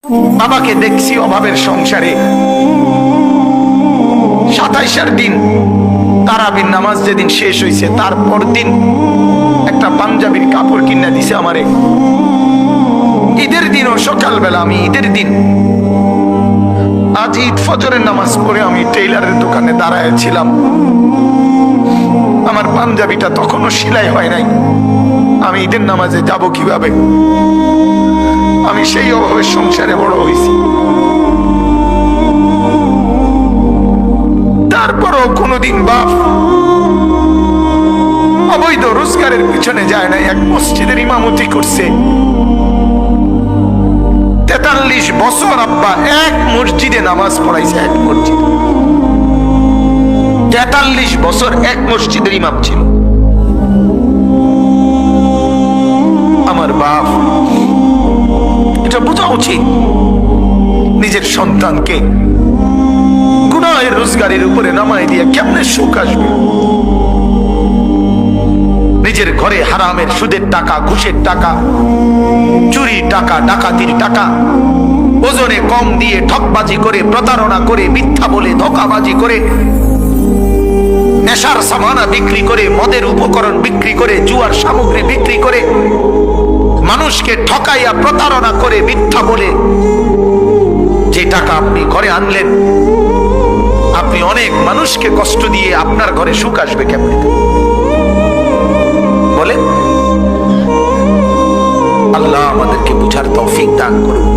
বাবাকে দেখছি অভাবের সংসারে। 27 দিন তারাবির নামাজ যেদিন শেষ হয়েছে তারপর দিন একটা পাঞ্জাবির কাপড় কিনে দিছে আমারে। ঈদের দিনও সকালবেলা, আমি ঈদের দিন আজ ঈদ ফজরের নামাজ পড়ে আমি টেইলারের দোকানে দাঁড়ায় ছিলাম। আমার পাঞ্জাবিটা তখনও সেলাই হয় নাই। আমি ঈদের নামাজে যাব কিভাবে? আমি সেই অভাবের সংসারে বড় হয়েছি। তারপরও কোনোদিন বাপ অবৈধ রোজগারের পিছনে যায় না। এক মসজিদের ইমামতি করছে 43 বছর। আব্বা এক মসজিদে নামাজ পড়াইছে, এক মসজিদ। 43 বছর এক মসজিদের ইমাম ছিল আমার বাপ। এটা বোঝা উচিত নিজের সন্তানকে গুনাহের রোজগারের উপরে নামাই দিয়ে কেমনে সুখ আসবে? নিজের ঘরে হারামের সুদের টাকা, ঘুষের টাকা, চুরি টাকা, ডাকাতির টাকা, ওজনে কম দিয়ে ঠকবাজি করে, প্রতারণা করে, মিথ্যা বলে, ধোঁকাবাজি করে, নেশার সামানা বিক্রি করে, মদের উপকরণ বিক্রি করে, জুয়ার সামগ্রী বিক্রি করে, মানুষকে ঠকাইয়া প্রতারণা করে, মিথ্যা বলে যে টাকা আপনি ঘরে আনলেন, আপনি অনেক মানুষকে কষ্ট দিয়ে আপনার ঘরে সুখ আসবে কেমনে বলেন? আল্লাহ আমাদেরকে বুঝার তৌফিক দান করুন।